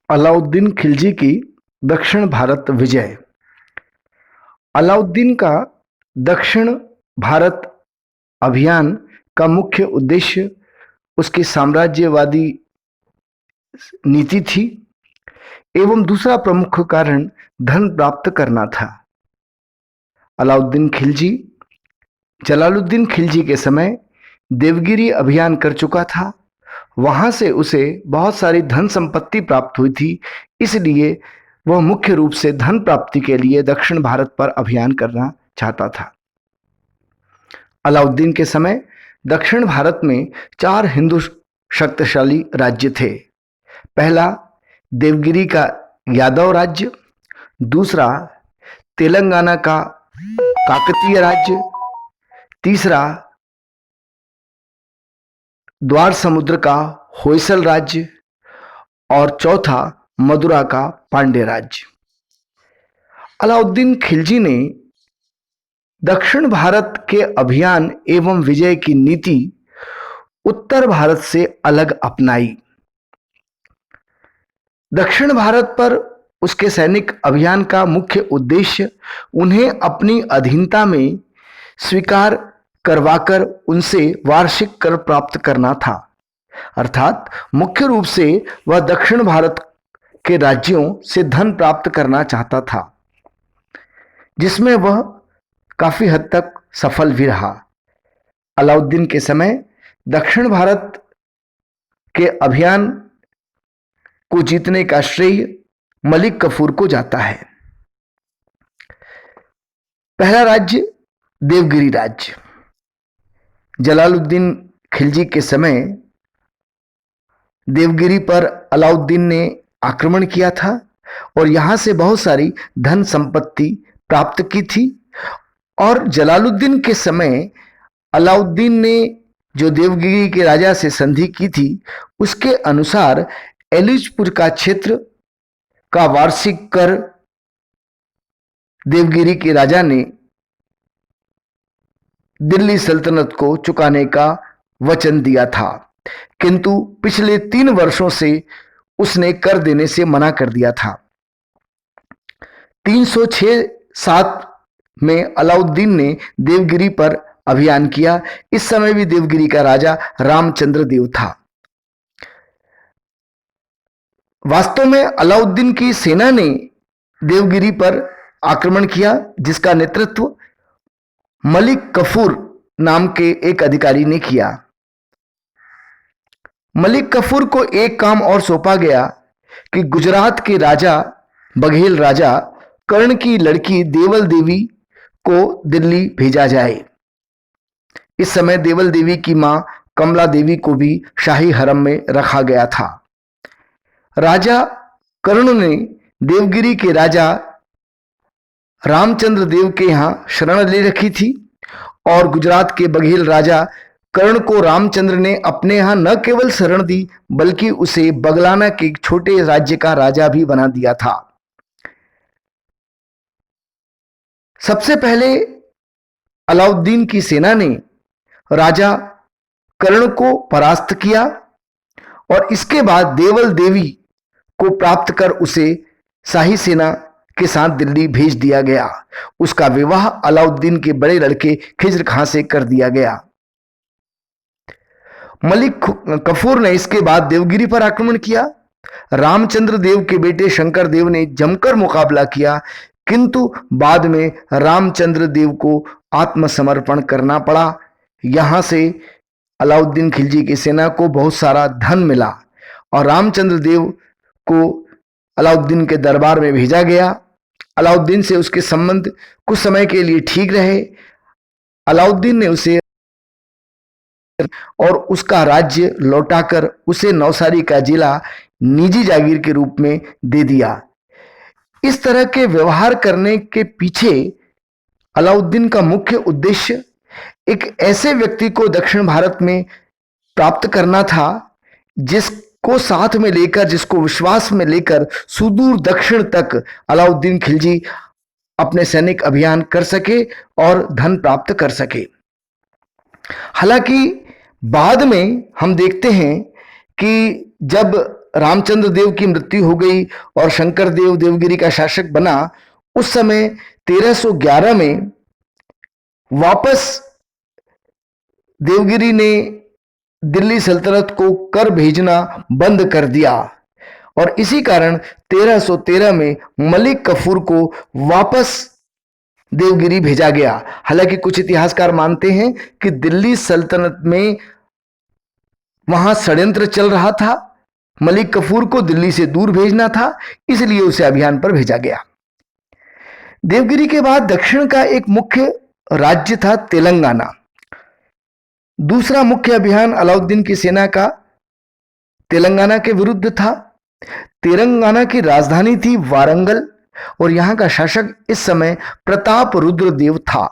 अलाउद्दीन खिलजी की दक्षिण भारत विजय। अलाउद्दीन का दक्षिण भारत अभियान का मुख्य उद्देश्य उसकी साम्राज्यवादी नीति थी एवं दूसरा प्रमुख कारण धन प्राप्त करना था। अलाउद्दीन खिलजी जलालुद्दीन खिलजी के समय देवगिरी अभियान कर चुका था। वहां से उसे बहुत सारी धन संपत्ति प्राप्त हुई थी, इसलिए वह मुख्य रूप से धन प्राप्ति के लिए दक्षिण भारत पर अभियान करना चाहता था। अलाउद्दीन के समय दक्षिण भारत में 4 हिंदू शक्तिशाली राज्य थे। पहला देवगिरी का यादव राज्य, दूसरा तेलंगाना का काकतीय राज्य, तीसरा द्वार समुद्र का होयसल राज्य और चौथा मदुरा का पांड्य राज्य। अलाउद्दीन खिलजी ने दक्षिण भारत के अभियान एवं विजय की नीति उत्तर भारत से अलग अपनाई। दक्षिण भारत पर उसके सैनिक अभियान का मुख्य उद्देश्य उन्हें अपनी अधीनता में स्वीकार करवाकर उनसे वार्षिक कर प्राप्त करना था। अर्थात मुख्य रूप से वह दक्षिण भारत के राज्यों से धन प्राप्त करना चाहता था, जिसमें वह काफी हद तक सफल भी रहा। अलाउद्दीन के समय दक्षिण भारत के अभियान को जीतने का श्रेय मलिक कफूर को जाता है। पहला राज्य देवगिरी राज्य। जलालुद्दीन खिलजी के समय देवगिरी पर अलाउद्दीन ने आक्रमण किया था और यहां से बहुत सारी धन संपत्ति प्राप्त की थी। और जलालुद्दीन के समय अलाउद्दीन ने जो देवगिरी के राजा से संधि की थी, उसके अनुसार एलिचपुर का क्षेत्र का वार्षिक कर देवगिरी के राजा ने दिल्ली सल्तनत को चुकाने का वचन दिया था, किंतु पिछले 3 वर्षों से उसने कर देने से मना कर दिया था। 306-7 में अलाउद्दीन ने देवगिरी पर अभियान किया। इस समय भी देवगिरी का राजा रामचंद्र देव था। वास्तव में अलाउद्दीन की सेना ने देवगिरी पर आक्रमण किया, जिसका नेतृत्व मलिक कफूर नाम के एक अधिकारी ने किया। मलिक कफूर को एक काम और सौंपा गया कि गुजरात के राजा बघेल राजा कर्ण की लड़की देवल देवी को दिल्ली भेजा जाए। इस समय देवल देवी की मां कमला देवी को भी शाही हरम में रखा गया था। राजा कर्ण ने देवगिरी के राजा रामचंद्र देव के यहां शरण ले रखी थी और गुजरात के बघेल राजा कर्ण को रामचंद्र ने अपने यहां न केवल शरण दी, बल्कि उसे बगलाना के एक छोटे राज्य का राजा भी बना दिया था। सबसे पहले अलाउद्दीन की सेना ने राजा कर्ण को परास्त किया और इसके बाद देवल देवी को प्राप्त कर उसे शाही सेना के साथ दिल्ली भेज दिया गया। उसका विवाह अलाउद्दीन के बड़े लड़के खिज्र खां से कर दिया गया। मलिक कफूर ने इसके बाद देवगिरी पर आक्रमण किया। रामचंद्र देव के बेटे शंकर देव ने जमकर मुकाबला किया, किंतु बाद में रामचंद्र देव को आत्मसमर्पण करना पड़ा। यहां से अलाउद्दीन खिलजी की सेना को बहुत सारा धन मिला और रामचंद्र देव को अलाउद्दीन के दरबार में भेजा गया। अलाउद्दीन से उसके संबंध कुछ समय के लिए ठीक रहे। अलाउद्दीन ने उसे और उसका राज्य लौटाकर उसे नौसारी का जिला निजी जागीर के रूप में दे दिया। इस तरह के व्यवहार करने के पीछे अलाउद्दीन का मुख्य उद्देश्य एक ऐसे व्यक्ति को दक्षिण भारत में प्राप्त करना था, जिसको साथ में लेकर, जिसको विश्वास में लेकर सुदूर दक्षिण तक अलाउद्दीन खिलजी अपने सैनिक अभियान कर सके और धन प्राप्त कर सके। हालांकि बाद में हम देखते हैं कि जब रामचंद्र देव की मृत्यु हो गई और शंकर देव देवगिरी का शासक बना, उस समय 1311 में वापस देवगिरी ने दिल्ली सल्तनत को कर भेजना बंद कर दिया और इसी कारण 1313 में मलिक कफूर को वापस देवगिरी भेजा गया। हालांकि कुछ इतिहासकार मानते हैं कि दिल्ली सल्तनत में वहां षड्यंत्र चल रहा था, मलिक कफूर को दिल्ली से दूर भेजना था, इसलिए उसे अभियान पर भेजा गया। देवगिरी के बाद दक्षिण का एक मुख्य राज्य था तेलंगाना। दूसरा मुख्य अभियान अलाउद्दीन की सेना का तेलंगाना के विरुद्ध था। तेलंगाना की राजधानी थी वारंगल और यहां का शासक इस समय प्रताप रुद्र देव था।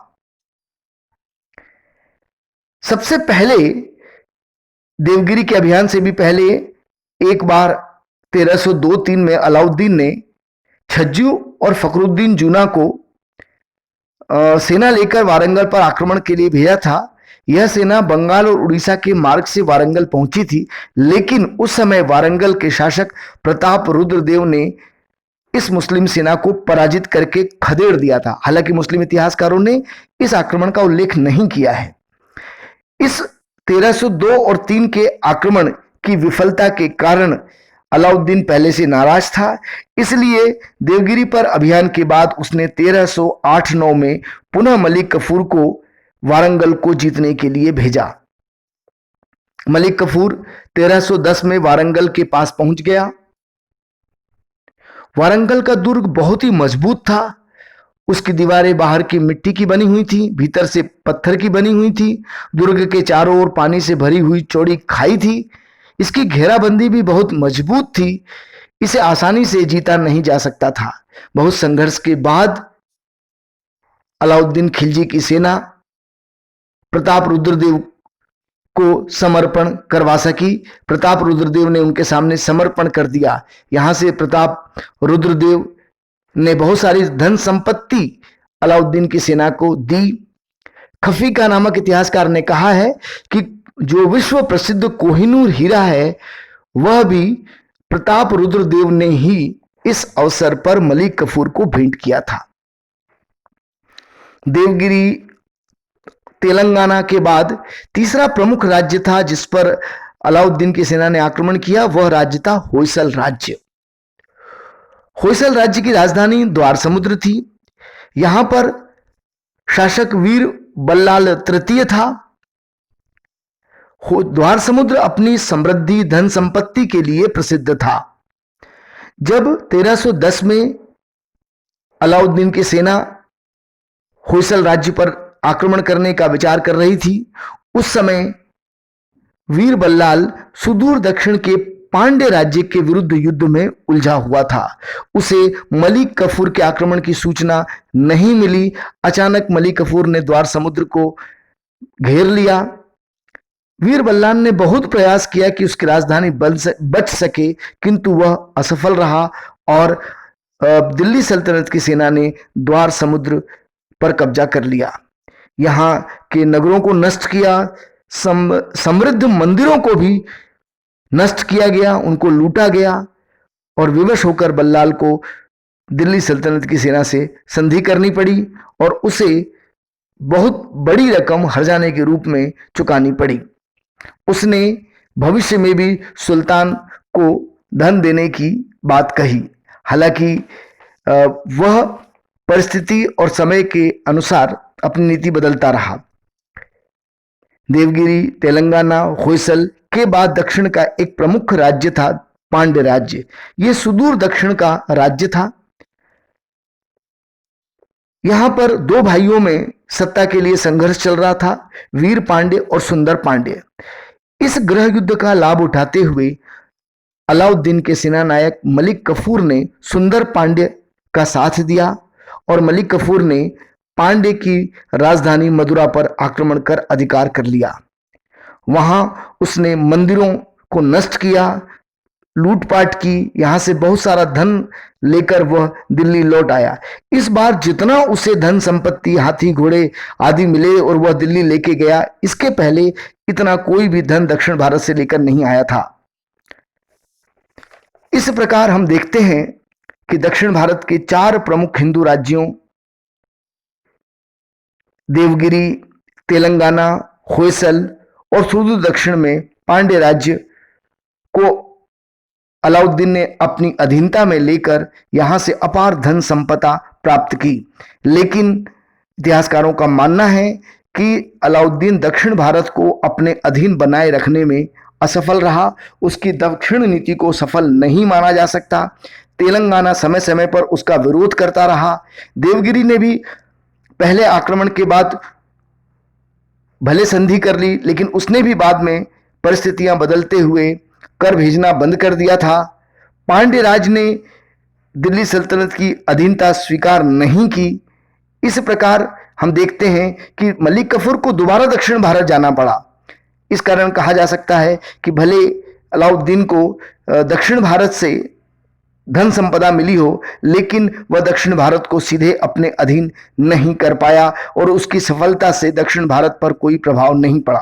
सबसे पहले देवगिरी के अभियान से भी पहले एक बार 1302-3 में अलाउद्दीन ने छज्जू और फखरुद्दीन जूना को सेना लेकर वारंगल पर आक्रमण के लिए भेजा था। यह सेना बंगाल और उड़ीसा के मार्ग से वारंगल पहुंची थी, लेकिन उस समय वारंगल के शासक प्रताप रुद्रदेव ने इस मुस्लिम सेना को पराजित करके खदेड़ दिया था। हालांकि मुस्लिम इतिहासकारों ने इस आक्रमण का उल्लेख नहीं किया है। इस 1302 और 3 के आक्रमण की विफलता के कारण अलाउद्दीन पहले से नाराज था, इसलिए देवगिरी पर अभियान के बाद उसने 1308-9 में पुनः मलिक कफूर को वारंगल को जीतने के लिए भेजा। मलिक कफूर 1310 में वारंगल के पास पहुंच गया। वारंगल का दुर्ग बहुत ही मजबूत था। उसकी दीवारें बाहर की मिट्टी की बनी हुई थी, भीतर से पत्थर की बनी हुई थी। दुर्ग के चारों ओर पानी से भरी हुई चौड़ी खाई थी। इसकी घेराबंदी भी बहुत मजबूत थी। इसे आसानी से जीता नहीं जा सकता था। बहुत संघर्ष के बाद अलाउद्दीन खिलजी की सेना प्रताप रुद्रदेव को समर्पण करवा सकी। प्रताप रुद्रदेव ने उनके सामने समर्पण कर दिया। यहां से प्रताप रुद्रदेव ने बहुत सारी धन संपत्ति अलाउद्दीन की सेना को दी। खफीका नामक इतिहासकार ने कहा है कि जो विश्व प्रसिद्ध कोहिनूर हीरा है वह भी प्रताप रुद्रदेव ने ही इस अवसर पर मलिक कफूर को भेंट किया था। देवगिरी तेलंगाना के बाद तीसरा प्रमुख राज्य था जिस पर अलाउद्दीन की सेना ने आक्रमण किया, वह राज्य था होयसल राज्य। होयसल राज्य की राजधानी द्वार समुद्र थी। यहां पर शासक वीर बल्लाल तृतीय था। द्वार समुद्र अपनी समृद्धि धन संपत्ति के लिए प्रसिद्ध था। जब 1310 में अलाउद्दीन की सेना होयसल राज्य पर आक्रमण करने का विचार कर रही थी, उस समय वीर बल्लाल सुदूर दक्षिण के पांड्य राज्य के विरुद्ध युद्ध में उलझा हुआ था। उसे मलिक कफूर के आक्रमण की सूचना नहीं मिली। अचानक मलिक कफूर ने द्वार समुद्र को घेर लिया। वीर बल्लाल ने बहुत प्रयास किया कि उसकी राजधानी बच सके, किंतु वह असफल रहा और दिल्ली सल्तनत की सेना ने द्वार समुद्र पर कब्जा कर लिया। यहां के नगरों को नष्ट किया, समृद्ध मंदिरों को भी नष्ट किया गया, उनको लूटा गया और विवश होकर बल्लाल को दिल्ली सल्तनत की सेना से संधि करनी पड़ी और उसे बहुत बड़ी रकम हर्जाने के रूप में चुकानी पड़ी। उसने भविष्य में भी सुल्तान को धन देने की बात कही। हालांकि वह परिस्थिति और समय के अनुसार अपनी नीति बदलता रहा। देवगिरी, तेलंगाना, होयसल के बाद दक्षिण का एक प्रमुख राज्य था पांड्य राज्य। यह सुदूर दक्षिण का राज्य था। यहां पर दो भाइयों में सत्ता के लिए संघर्ष चल रहा था, वीर पांड्य और सुंदर पांड्य। इस गृह युद्ध का लाभ उठाते हुए अलाउद्दीन के सेनानायक मलिक कफूर ने सुंदर पांड्य का साथ दिया और मलिक कफूर ने पांड्य की राजधानी मदुरा पर आक्रमण कर अधिकार कर लिया। वहां उसने मंदिरों को नष्ट किया, लूटपाट की। यहां से बहुत सारा धन लेकर वह दिल्ली लौट आया। इस बार जितना उसे धन संपत्ति, हाथी घोड़े आदि मिले और वह दिल्ली लेके गया, इसके पहले इतना कोई भी धन दक्षिण भारत से लेकर नहीं आया था। इस प्रकार हम देखते हैं कि दक्षिण भारत के 4 प्रमुख हिंदू राज्यों देवगिरी, तेलंगाना, होयसल और सुदूर दक्षिण में पांड्य राज्य को अलाउद्दीन ने अपनी अधीनता में लेकर यहां से अपार धन संपदा प्राप्त की। लेकिन इतिहासकारों का मानना है कि अलाउद्दीन दक्षिण भारत को अपने अधीन बनाए रखने में असफल रहा। उसकी दक्षिण नीति को सफल नहीं माना जा सकता। तेलंगाना समय समय पर उसका विरोध करता रहा। देवगिरी ने भी पहले आक्रमण के बाद भले संधि कर ली, लेकिन उसने भी बाद में परिस्थितियां बदलते हुए कर भेजना बंद कर दिया था। पांड्य राज ने दिल्ली सल्तनत की अधीनता स्वीकार नहीं की। इस प्रकार हम देखते हैं कि मलिक कफूर को दोबारा दक्षिण भारत जाना पड़ा। इस कारण कहा जा सकता है कि भले अलाउद्दीन को दक्षिण भारत से धन संपदा मिली हो, लेकिन वह दक्षिण भारत को सीधे अपने अधीन नहीं कर पाया और उसकी सफलता से दक्षिण भारत पर कोई प्रभाव नहीं पड़ा।